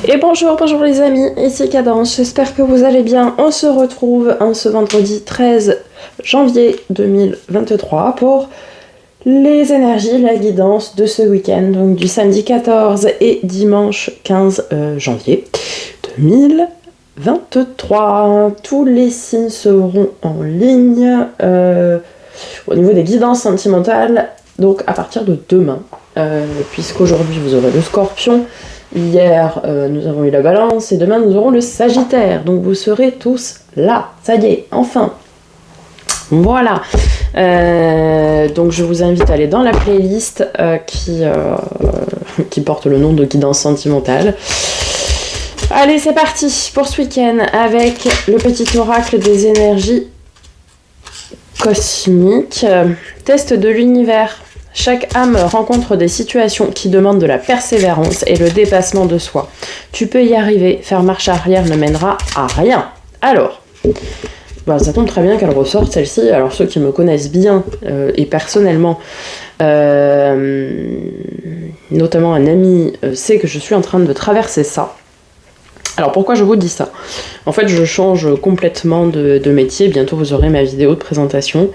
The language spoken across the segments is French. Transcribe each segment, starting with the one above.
Et bonjour les amis, ici Cadence, j'espère que vous allez bien. On se retrouve en ce vendredi 13 janvier 2023 pour les énergies, la guidance de ce week-end, donc du samedi 14 et dimanche 15 janvier 2023. Tous les signes seront en ligne au niveau des guidances sentimentales, donc à partir de demain, puisqu'aujourd'hui vous aurez le Scorpion. Hier, nous avons eu la Balance et demain, nous aurons le Sagittaire. Donc, vous serez tous là. Ça y est, enfin. Voilà. Donc, je vous invite à aller dans la playlist qui porte le nom de Guidance Sentimentale. Allez, c'est parti pour ce week-end avec le petit oracle des énergies cosmiques. Test de l'univers. Chaque âme rencontre des situations qui demandent de la persévérance et le dépassement de soi. Tu peux y arriver, faire marche arrière ne mènera à rien. Alors, ça tombe très bien qu'elle ressorte celle-ci. Alors ceux qui me connaissent bien et personnellement, notamment un ami, sait que je suis en train de traverser ça. Alors pourquoi je vous dis ça? En fait, je change complètement de métier. Bientôt vous aurez ma vidéo de présentation.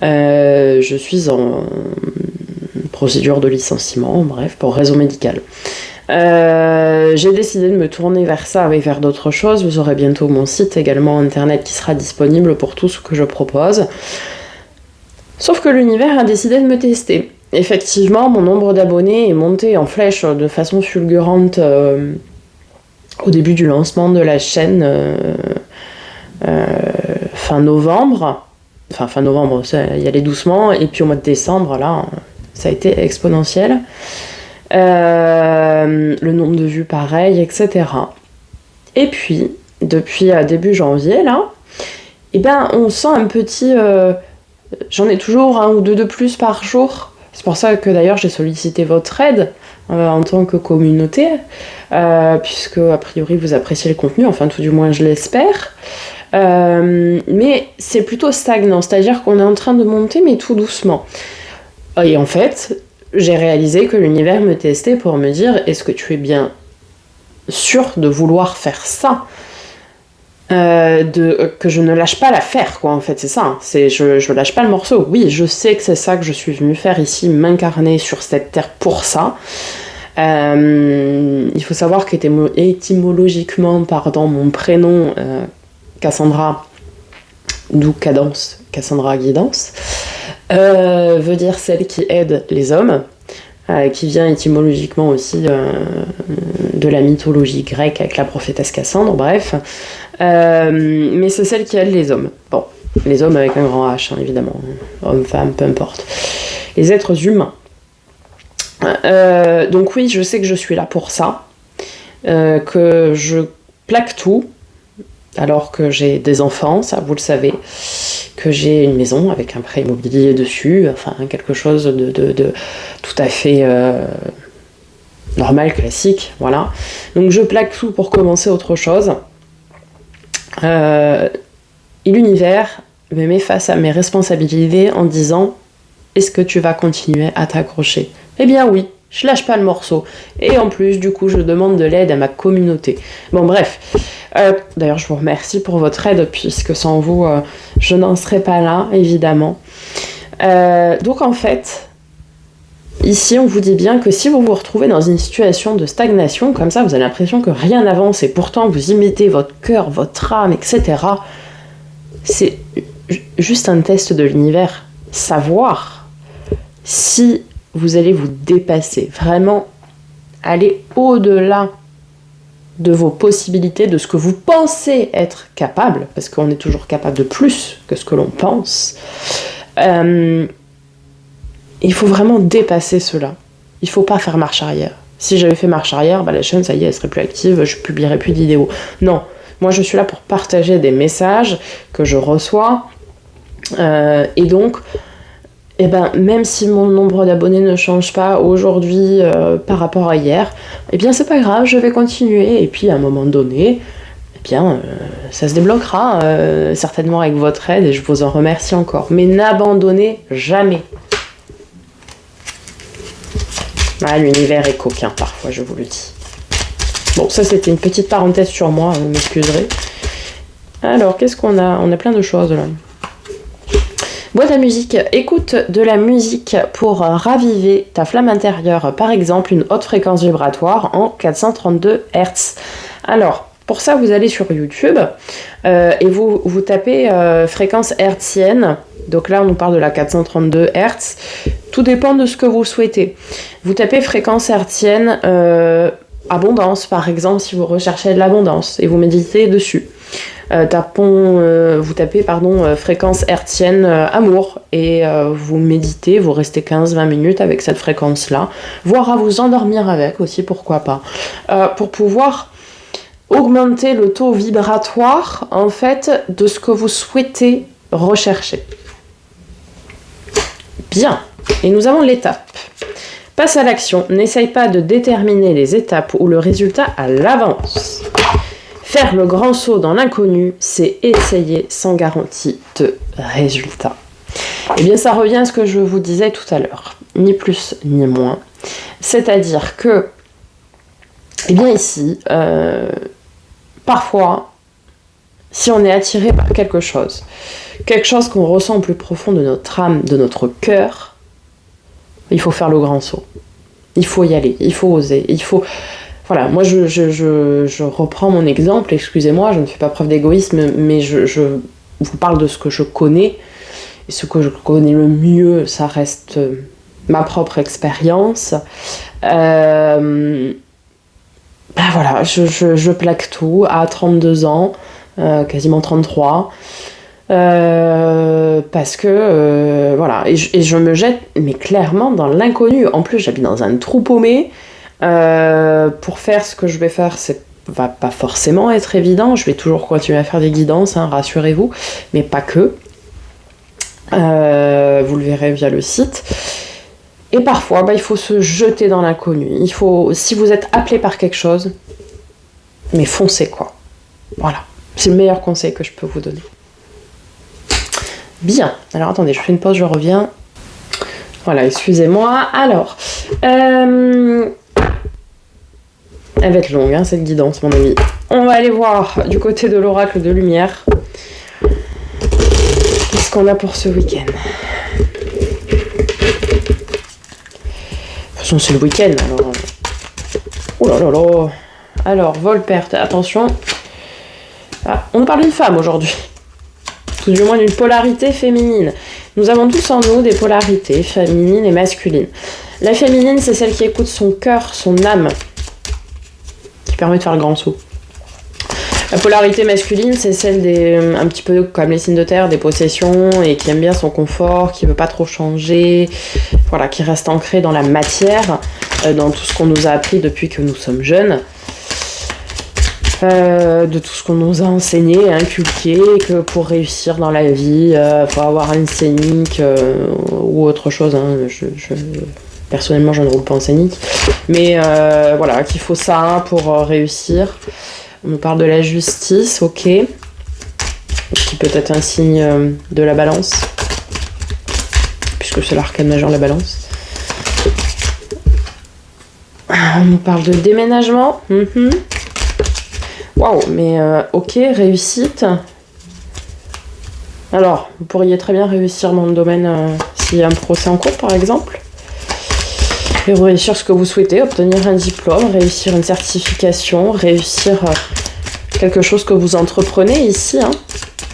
Je suis en procédure de licenciement, bref, pour raison médicale. J'ai décidé de me tourner vers ça et vers d'autres choses. Vous aurez bientôt mon site également internet qui sera disponible pour tout ce que je propose. Sauf que l'univers a décidé de me tester. Effectivement, mon nombre d'abonnés est monté en flèche de façon fulgurante au début du lancement de la chaîne fin novembre. Enfin, fin novembre, ça y allait doucement. Et puis au mois de décembre, là, ça a été exponentiel. Le nombre de vues, pareil, etc. Et puis, depuis début janvier, là, on sent un petit... j'en ai toujours un ou deux de plus par jour. C'est pour ça que d'ailleurs j'ai sollicité votre aide en tant que communauté, puisque a priori vous appréciez le contenu, enfin tout du moins je l'espère. Mais c'est plutôt stagnant, c'est-à-dire qu'on est en train de monter mais tout doucement. Et en fait, j'ai réalisé que l'univers me testait pour me dire: est-ce que tu es bien sûr de vouloir faire ça, que je ne lâche pas l'affaire, quoi, en fait, c'est ça, hein. Je lâche pas le morceau. Oui, je sais que c'est ça que je suis venue faire ici, m'incarner sur cette terre pour ça. Il faut savoir qu'étymologiquement, mon prénom, Cassandra, d'où Cadence, Cassandra Guidance, veut dire celle qui aide les hommes, qui vient étymologiquement aussi de la mythologie grecque avec la prophétesse Cassandre, bref. Mais c'est celle qui aide les hommes. Bon, les hommes avec un grand H, hein, évidemment. Hommes, femmes, peu importe. Les êtres humains. Donc oui, je sais que je suis là pour ça. Que je plaque tout. Alors que j'ai des enfants, ça vous le savez, que j'ai une maison avec un prêt immobilier dessus, enfin quelque chose de tout à fait normal, classique, voilà. Donc je plaque tout pour commencer autre chose. Et l'univers me met face à mes responsabilités en disant: est-ce que tu vas continuer à t'accrocher? Eh bien oui, je lâche pas le morceau. Et en plus, du coup, je demande de l'aide à ma communauté. Bon, bref. D'ailleurs, je vous remercie pour votre aide, puisque sans vous, je n'en serais pas là, évidemment. Donc, en fait, ici, on vous dit bien que si vous vous retrouvez dans une situation de stagnation, comme ça, vous avez l'impression que rien n'avance, et pourtant, vous imitez votre cœur, votre âme, etc., c'est juste un test de l'univers. Savoir si vous allez vous dépasser, vraiment aller au-delà de vos possibilités, de ce que vous pensez être capable, parce qu'on est toujours capable de plus que ce que l'on pense. Il faut vraiment dépasser cela. Il ne faut pas faire marche arrière. Si j'avais fait marche arrière, la chaîne, ça y est, elle serait plus active, je publierais plus de vidéos. Non, moi je suis là pour partager des messages que je reçois, et donc, même si mon nombre d'abonnés ne change pas aujourd'hui par rapport à hier, c'est pas grave, je vais continuer. Et puis à un moment donné, ça se débloquera, certainement avec votre aide, et je vous en remercie encore. Mais n'abandonnez jamais. L'univers est coquin parfois, je vous le dis. Bon, ça c'était une petite parenthèse sur moi, vous m'excuserez. Alors, qu'est-ce qu'on a? On a plein de choses là. Boîte à musique, écoute de la musique pour raviver ta flamme intérieure. Par exemple, une haute fréquence vibratoire en 432 Hz. Alors, pour ça, vous allez sur YouTube et vous tapez fréquence hertzienne. Donc là, on nous parle de la 432 Hz. Tout dépend de ce que vous souhaitez. Vous tapez fréquence hertzienne abondance, par exemple, si vous recherchez de l'abondance et vous méditez dessus. Vous tapez fréquence hertzienne amour et vous méditez, vous restez 15-20 minutes avec cette fréquence-là, voire à vous endormir avec aussi, pourquoi pas, pour pouvoir augmenter le taux vibratoire en fait de ce que vous souhaitez rechercher. Bien, et nous avons l'étape. Passe à l'action, n'essaye pas de déterminer les étapes ou le résultat à l'avance. Faire le grand saut dans l'inconnu, c'est essayer sans garantie de résultat. Eh bien, ça revient à ce que je vous disais tout à l'heure, ni plus ni moins. C'est-à-dire que, eh bien ici, parfois, si on est attiré par quelque chose qu'on ressent au plus profond de notre âme, de notre cœur, il faut faire le grand saut. Il faut y aller, il faut oser, il faut... Voilà, moi je reprends mon exemple, excusez-moi, je ne fais pas preuve d'égoïsme, mais je vous parle de ce que je connais, et ce que je connais le mieux, ça reste ma propre expérience. Voilà, je plaque tout à 32 ans, quasiment 33, parce que, voilà, et je me jette, mais clairement, dans l'inconnu. En plus, j'habite dans un trou paumé. Pour faire ce que je vais faire, va pas forcément être évident. Je vais toujours continuer à faire des guidances, hein, rassurez-vous, mais pas que. Vous le verrez via le site. Et parfois, il faut se jeter dans l'inconnu. Il faut, si vous êtes appelé par quelque chose, mais foncez quoi. Voilà, c'est le meilleur conseil que je peux vous donner. Bien. Alors attendez, je fais une pause, je reviens. Voilà, excusez-moi. Alors. Elle va être longue, hein, cette guidance, mon ami. On va aller voir du côté de l'oracle de lumière. Qu'est-ce qu'on a pour ce week-end? De toute façon, c'est le week-end, alors... Oh là là là. Alors, vol, perte, attention. Ah, on nous parle d'une femme aujourd'hui. Tout du moins d'une polarité féminine. Nous avons tous en nous des polarités féminines et masculines. La féminine, c'est celle qui écoute son cœur, son âme, permet de faire le grand saut. La polarité masculine, c'est celle un petit peu comme les signes de terre, des possessions, et qui aime bien son confort, qui veut pas trop changer, voilà, qui reste ancré dans la matière, dans tout ce qu'on nous a appris depuis que nous sommes jeunes, de tout ce qu'on nous a enseigné, inculqué, que pour réussir dans la vie, faut avoir un scénic ou autre chose, hein, personnellement, je ne roule pas en scénic. Mais voilà, qu'il faut ça pour réussir. On nous parle de la justice, ok. Qui peut être un signe de la balance. Puisque c'est l'arcane majeur de la balance. On nous parle de déménagement. Waouh, mais ok, réussite. Alors, vous pourriez très bien réussir dans le domaine s'il y a un procès en cours, par exemple. Et réussir ce que vous souhaitez, obtenir un diplôme, réussir une certification, réussir quelque chose que vous entreprenez ici. Hein.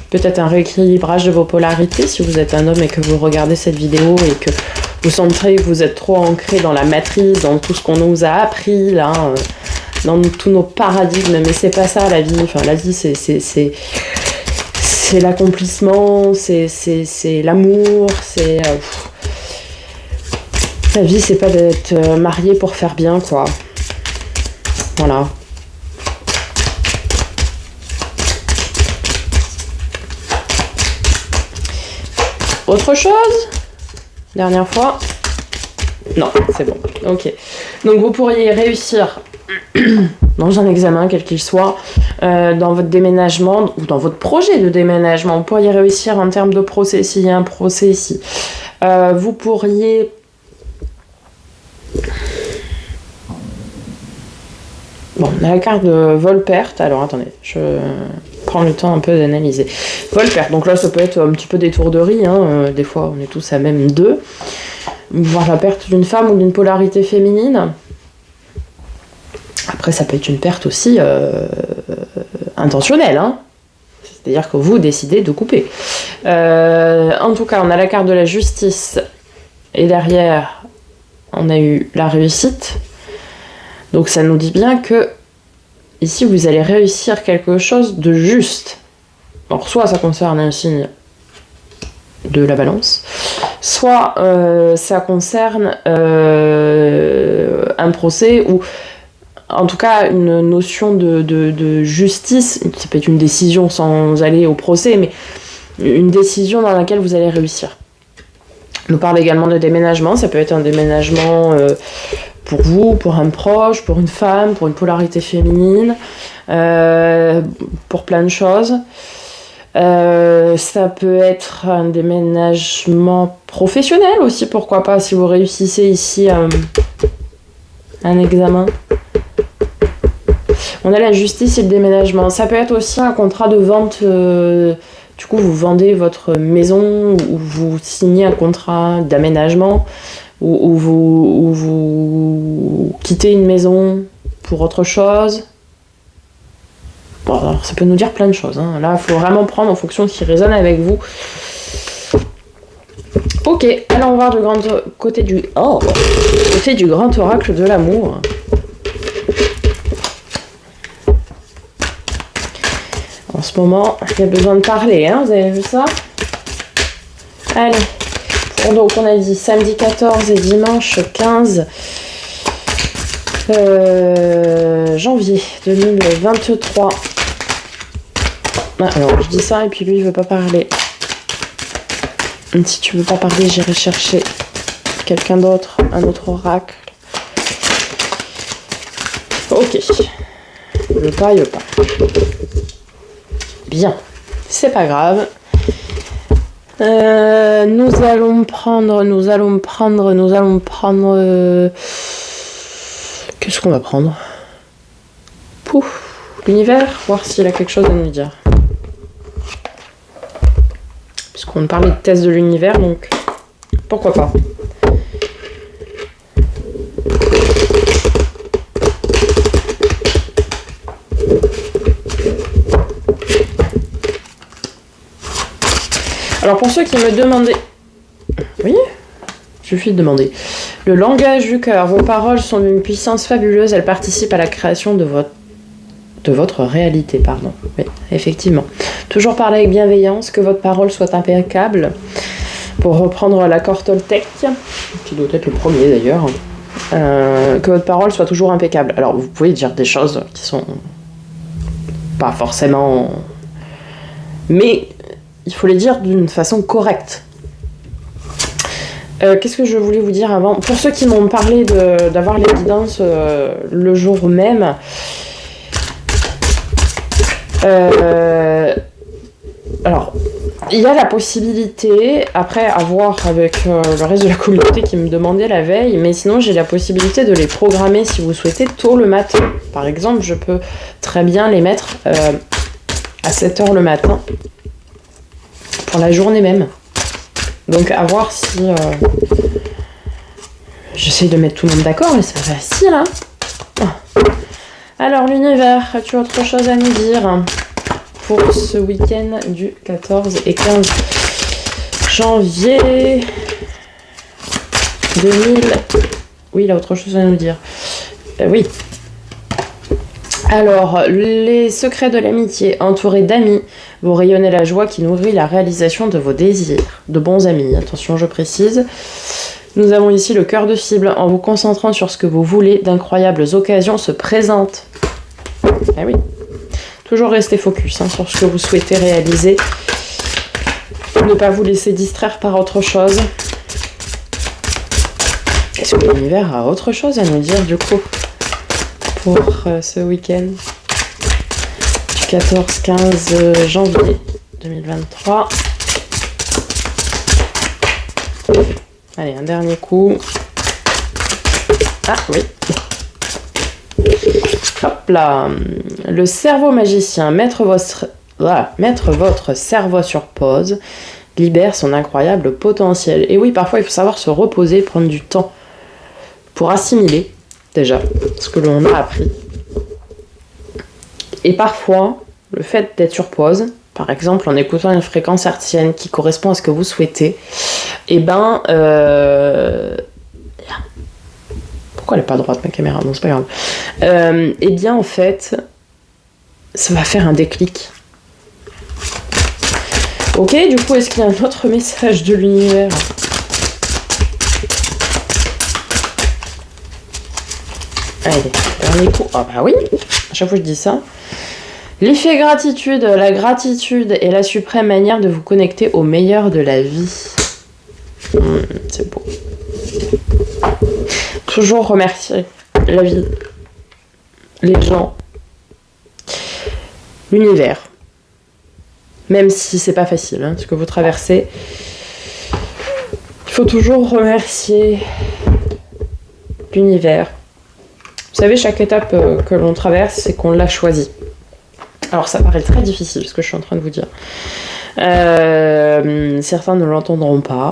Peut-être un rééquilibrage de vos polarités si vous êtes un homme et que vous regardez cette vidéo et que vous sentez que vous êtes trop ancré dans la matrice, dans tout ce qu'on nous a appris, là, dans tous nos paradigmes. Mais c'est pas ça la vie. Enfin, la vie, c'est l'accomplissement, c'est l'amour, c'est... La vie, c'est pas d'être marié pour faire bien, quoi. Voilà. Autre chose? Dernière fois? Non, c'est bon. Ok. Donc, vous pourriez réussir dans un examen, quel qu'il soit, dans votre déménagement ou dans votre projet de déménagement. Vous pourriez réussir en termes de procès, s'il y a un procès ici. Vous pourriez... Bon, on a la carte de vol-perte. Alors, attendez, je prends le temps un peu d'analyser. Vol-perte, donc là, ça peut être un petit peu d'étourderie. Hein. Des fois, on est tous à même deux. Voir la perte d'une femme ou d'une polarité féminine. Après, ça peut être une perte aussi intentionnelle. Hein. C'est-à-dire que vous décidez de couper. En tout cas, on a la carte de la justice. Et derrière, on a eu la réussite. Donc ça nous dit bien que ici, vous allez réussir quelque chose de juste. Alors, soit ça concerne un signe de la balance, soit ça concerne un procès ou en tout cas une notion de justice. Ça peut être une décision sans aller au procès, mais une décision dans laquelle vous allez réussir. On nous parle également de déménagement. Ça peut être un déménagement pour vous, pour un proche, pour une femme, pour une polarité féminine, pour plein de choses. Ça peut être un déménagement professionnel aussi, pourquoi pas, si vous réussissez ici un examen. On a la justice et le déménagement. Ça peut être aussi un contrat de vente. Du coup, vous vendez votre maison ou vous signez un contrat d'aménagement ou vous quittez une maison pour autre chose. Bon, alors, ça peut nous dire plein de choses. Hein. Là, il faut vraiment prendre en fonction de ce qui résonne avec vous. Ok, allons voir du côté du grand oracle de l'amour. En ce moment, il y a besoin de parler, hein, vous avez vu ça? Allez, donc on a dit samedi 14 et dimanche 15 janvier 2023. Ah, alors, je dis ça et puis lui, il veut pas parler. Si tu veux pas parler, j'irai chercher quelqu'un d'autre, un autre oracle. Ok. Il veut pas. Bien, c'est pas grave. Nous allons prendre. Qu'est-ce qu'on va prendre? Pouf, l'univers, voir s'il a quelque chose à nous dire. Puisqu'on parlait de test de l'univers, donc pourquoi pas. Alors pour ceux qui me demandaient... Oui, il suffit de demander. Le langage du cœur, vos paroles sont d'une puissance fabuleuse, elles participent à la création de votre réalité, pardon. Oui, effectivement. Toujours parler avec bienveillance, que votre parole soit impeccable. Pour reprendre l'accord Toltec, qui doit être le premier d'ailleurs, que votre parole soit toujours impeccable. Alors vous pouvez dire des choses qui sont pas forcément... Mais il faut les dire d'une façon correcte. Qu'est-ce que je voulais vous dire avant? Pour ceux qui m'ont parlé d'avoir les guidances le jour même, alors, il y a la possibilité, après avoir avec le reste de la communauté qui me demandait la veille, mais sinon j'ai la possibilité de les programmer si vous souhaitez tôt le matin. Par exemple, je peux très bien les mettre à 7h le matin. Pour la journée même. Donc à voir si... J'essaie de mettre tout le monde d'accord, mais c'est pas facile, hein. Alors l'univers, as-tu autre chose à nous dire pour ce week-end du 14 et 15 janvier 2000... Oui, il a autre chose à nous dire. Oui. Alors, les secrets de l'amitié, entourés d'amis, vous rayonnez la joie qui nourrit la réalisation de vos désirs. De bons amis, attention, je précise. Nous avons ici le cœur de cible. En vous concentrant sur ce que vous voulez, d'incroyables occasions se présentent. Ah oui. Toujours rester focus sur ce que vous souhaitez réaliser. Ne pas vous laisser distraire par autre chose. Est-ce que l'univers a autre chose à nous dire du coup pour ce week-end du 14-15 janvier 2023. Allez, un dernier coup. Ah oui. Hop là. Le cerveau magicien, mettre votre cerveau sur pause, libère son incroyable potentiel. Et oui, parfois il faut savoir se reposer, prendre du temps pour assimiler déjà ce que l'on a appris. Et parfois, le fait d'être sur pause, par exemple en écoutant une fréquence hertzienne qui correspond à ce que vous souhaitez, et ben... Pourquoi elle n'est pas droite ma caméra? Non, c'est pas grave. Et bien en fait, ça va faire un déclic. Ok, du coup, est-ce qu'il y a un autre message de l'univers? Allez, dernier coup. Ah bah oui, à chaque fois je dis ça. L'effet gratitude. La gratitude est la suprême manière de vous connecter au meilleur de la vie. C'est beau. Toujours remercier la vie, les gens, l'univers. Même si c'est pas facile, hein, ce que vous traversez. Il faut toujours remercier l'univers. Vous savez, chaque étape que l'on traverse, c'est qu'on l'a choisi. Alors ça paraît très difficile, ce que je suis en train de vous dire. Certains ne l'entendront pas,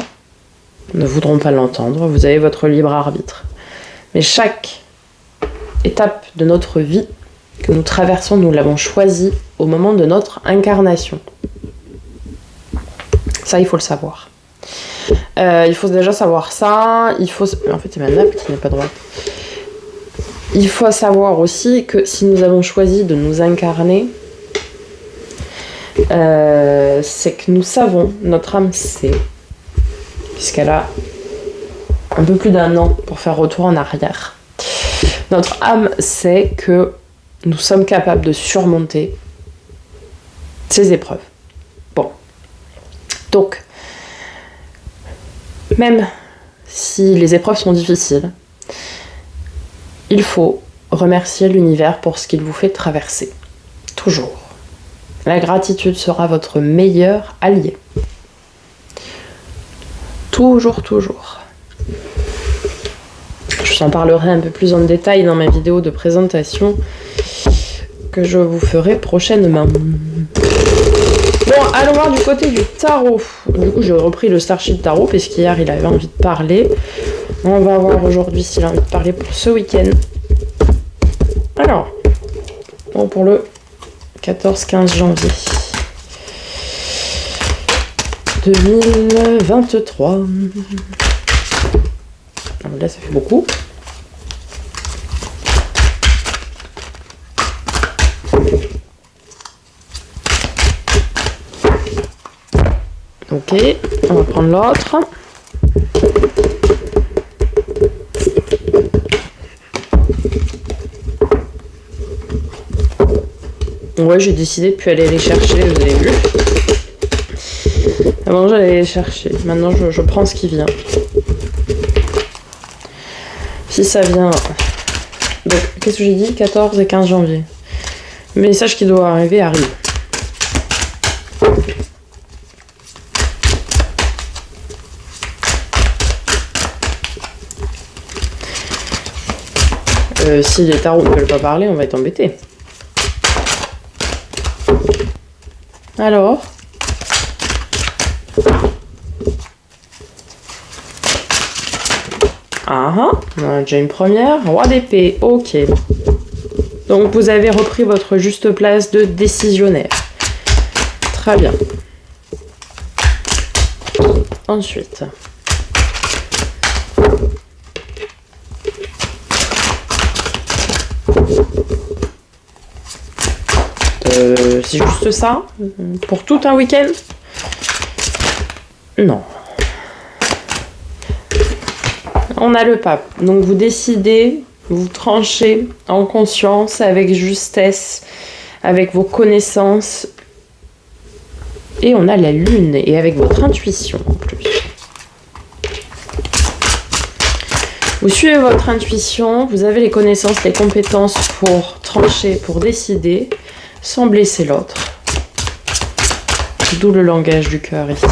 ne voudront pas l'entendre. Vous avez votre libre arbitre. Mais chaque étape de notre vie que nous traversons, nous l'avons choisi au moment de notre incarnation. Ça, il faut le savoir. Il faut déjà savoir ça. En fait, c'est ma nappe qui n'est pas droite. Il faut savoir aussi que si nous avons choisi de nous incarner, c'est que nous savons, notre âme sait, puisqu'elle a un peu plus d'1 an pour faire retour en arrière. Notre âme sait que nous sommes capables de surmonter ces épreuves. Bon. Donc, même si les épreuves sont difficiles, il faut remercier l'univers pour ce qu'il vous fait traverser. Toujours. La gratitude sera votre meilleur allié. Toujours, toujours. Je vous en parlerai un peu plus en détail dans ma vidéo de présentation que je vous ferai prochainement. Bon, allons voir du côté du tarot. Du coup, j'ai repris le Starship Tarot parce qu'hier, il avait envie de parler. On va voir aujourd'hui s'il a envie de parler pour ce week-end. Alors, bon, pour le 14-15 janvier 2023. Là, ça fait beaucoup. Ok, on va prendre l'autre. Ouais, j'ai décidé de plus aller les chercher, vous avez vu. Avant, j'allais les chercher. Maintenant, je prends ce qui vient. Si ça vient... Donc, qu'est-ce que j'ai dit? 14 et 15 janvier. Le message qui doit arriver arrive. Si les tarots ne veulent pas parler, on va être embêtés. Alors? Ah, on a déjà une première. Roi d'épée, ok. Donc vous avez repris votre juste place de décisionnaire. Très bien. Ensuite. C'est juste ça? Pour tout un week-end? Non. On a le pape. Donc vous décidez, vous tranchez en conscience, avec justesse, avec vos connaissances. Et on a la lune, et avec votre intuition en plus. Vous suivez votre intuition, vous avez les connaissances, les compétences pour trancher, pour décider, sans blesser l'autre. D'où le langage du cœur ici.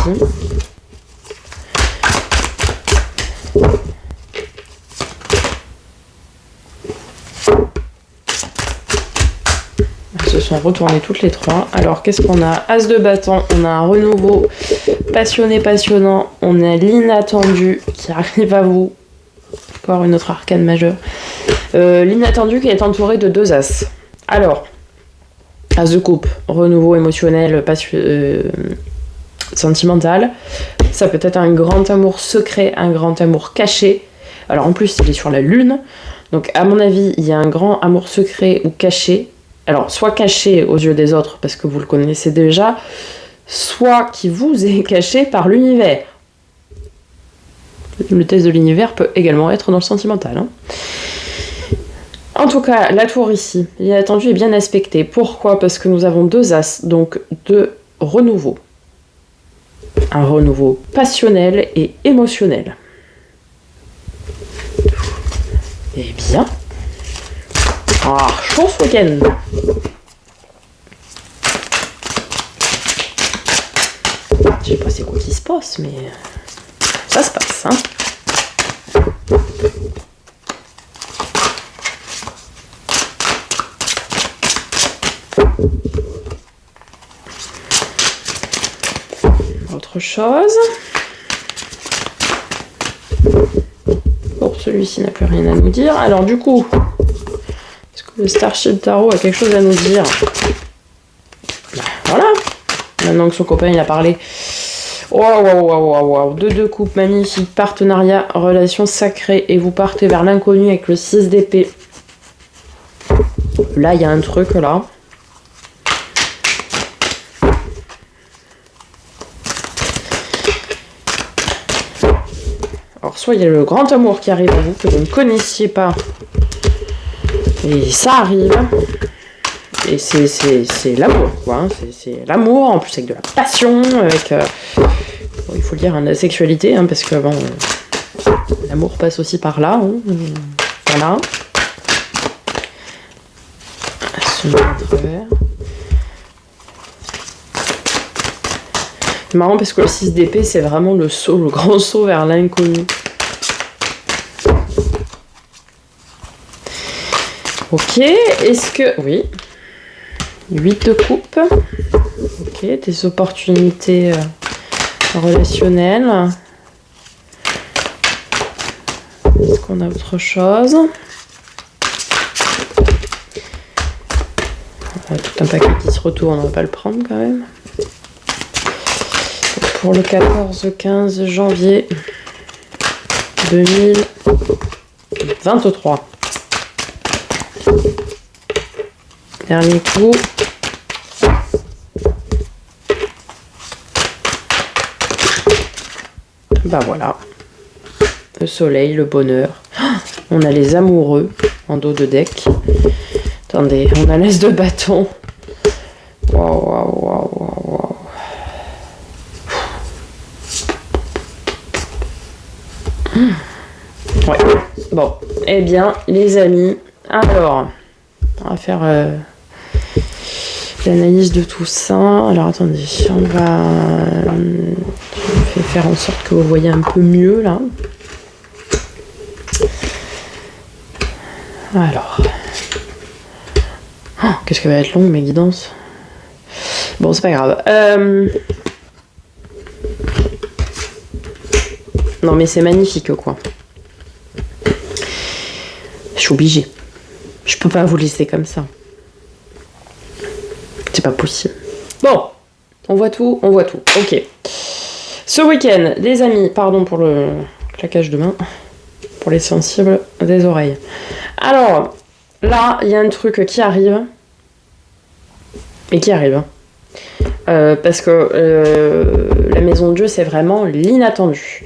se sont retournées toutes les trois. Alors, qu'est-ce qu'on a? As de bâton, on a un renouveau passionné, passionnant. On a l'inattendu qui arrive à vous. Encore une autre arcane majeure. L'inattendu qui est entouré de 2 as. Alors, as de coupe, renouveau émotionnel, sentimental. Ça peut être un grand amour secret, un grand amour caché. Alors en plus, il est sur la lune. Donc à mon avis, il y a un grand amour secret ou caché. Alors soit caché aux yeux des autres parce que vous le connaissez déjà, soit qui vous est caché par l'univers. Le test de l'univers peut également être dans le sentimental. Hein. En tout cas, la tour ici, l'inattendu est bien aspectée. Pourquoi? Parce que nous avons 2 as, donc 2 renouveaux. Un renouveau passionnel et émotionnel. Eh bien, chaud ce week-end. Je sais pas c'est quoi qui se passe, mais ça se passe, hein. Autre chose. Pour celui-ci n'a plus rien à nous dire. Alors du coup, est-ce que le Starship Tarot a quelque chose à nous dire? Voilà. Maintenant que son copain il a parlé. Waouh. 2 coupes, magnifique. Partenariat, relation sacrée. Et vous partez vers l'inconnu avec le 6 d'épée. Là, il y a un truc là. Alors, soit il y a le grand amour qui arrive à vous, que vous ne connaissiez pas. Et ça arrive. Et c'est l'amour, quoi. Hein. C'est l'amour, en plus avec de la passion, avec... il faut le dire, hein, la sexualité, hein, parce que, bon... l'amour passe aussi par là. Hein. Voilà. C'est marrant parce que le 6 d'épée, c'est vraiment le saut, le grand saut vers l'inconnu. Ok, est-ce que... Oui. 8 de coupe. Ok, des opportunités relationnelles. Est-ce qu'on a autre chose? Tout un paquet qui se retourne, on va pas le prendre quand même. Pour le 14-15 janvier 2023. Dernier coup. Bah voilà. Le soleil, le bonheur. On a les amoureux en dos de deck. Attendez, on a l'as de bâton. Waouh. Ouais. Bon, eh bien, les amis, alors, on va faire l'analyse de tout ça. Alors, attendez, on va... je vais faire en sorte que vous voyez un peu mieux, là. Alors... Oh, qu'est-ce qu'elle va être longue, mes guidances. Bon, c'est pas grave. Non, mais c'est magnifique, quoi. Je suis obligée. Je peux pas vous laisser comme ça. C'est pas possible. Bon, on voit tout. Ok. Ce week-end, les amis, pardon pour le claquage de main, pour les sensibles des oreilles. Alors, là, il y a un truc qui arrive. Et qui arrive. Parce que la maison de Dieu, c'est vraiment l'inattendu.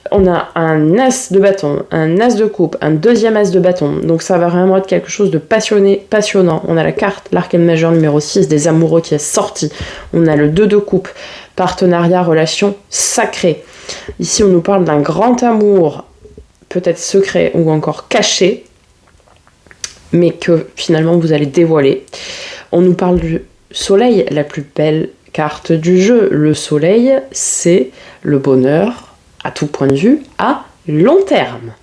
On a un as de bâton, un as de coupe, un deuxième as de bâton. Donc ça va vraiment être quelque chose de passionnant. On a la carte, l'arcane majeur numéro 6 des amoureux qui est sorti. On a le 2 de coupe, partenariat, relation sacrée. Ici, on nous parle d'un grand amour, peut-être secret ou encore caché, mais que finalement vous allez dévoiler. On nous parle du soleil, la plus belle carte du jeu. Le soleil, c'est le bonheur, à tout point de vue, à long terme.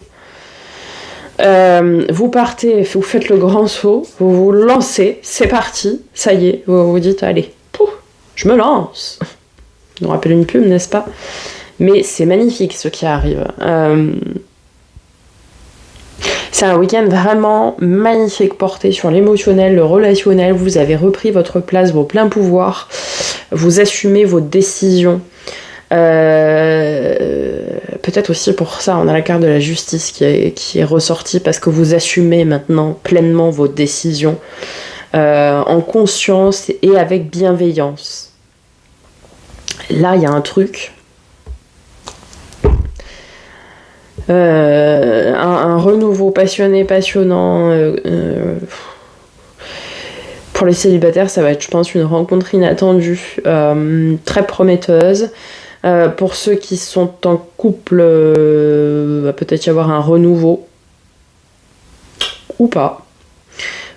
Vous partez, vous faites le grand saut, vous vous lancez, c'est parti, ça y est, vous vous dites, allez, pouf, je me lance. Ça nous rappelle une pub, n'est-ce pas? Mais c'est magnifique ce qui arrive. C'est un week-end vraiment magnifique, porté sur l'émotionnel, le relationnel. Vous avez repris votre place, vos pleins pouvoirs. Vous assumez vos décisions. Peut-être aussi pour ça, on a la carte de la justice qui est ressortie, parce que vous assumez maintenant pleinement vos décisions en conscience et avec bienveillance. Là, il y a un truc. Un renouveau passionné, passionnant. Pour les célibataires, ça va être, je pense, une rencontre inattendue, très prometteuse. Pour ceux qui sont en couple, va peut-être y avoir un renouveau. Ou pas.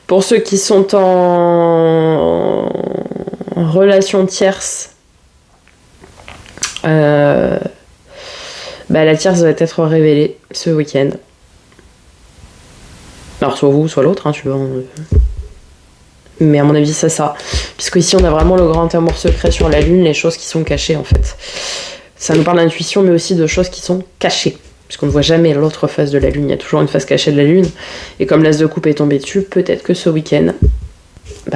Pour ceux qui sont en relation tierce, la tierce va être révélée ce week-end. Alors soit vous, soit l'autre, tu vois. Mais à mon avis, c'est ça. Puisque ici, on a vraiment le grand amour secret sur la lune, les choses qui sont cachées, en fait. Ça nous parle d'intuition, mais aussi de choses qui sont cachées. Puisqu'on ne voit jamais l'autre face de la lune. Il y a toujours une face cachée de la lune. Et comme l'as de coupe est tombé dessus, peut-être que ce week-end,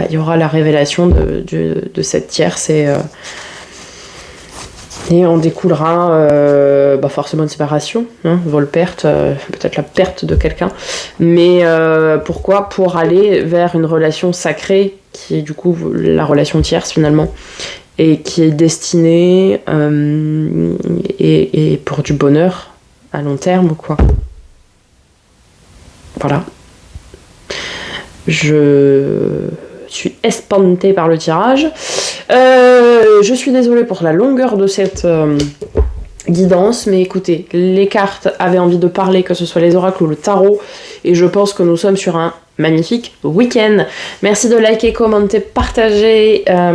il y aura la révélation de cette tierce et on découlera forcément une séparation, vol-perte, peut-être la perte de quelqu'un. Mais pourquoi? Pour aller vers une relation sacrée, qui est du coup la relation tierce finalement, et qui est destinée et pour du bonheur à long terme, quoi. Voilà. Je suis espantée par le tirage. Je suis désolée pour la longueur de cette guidance, mais écoutez, les cartes avaient envie de parler, que ce soit les oracles ou le tarot, et je pense que nous sommes sur un magnifique week-end. Merci de liker, commenter, partager la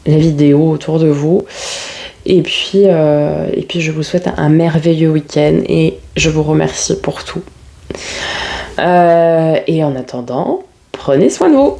vidéo autour de vous. Et puis je vous souhaite un merveilleux week-end et je vous remercie pour tout. Et en attendant, prenez soin de vous.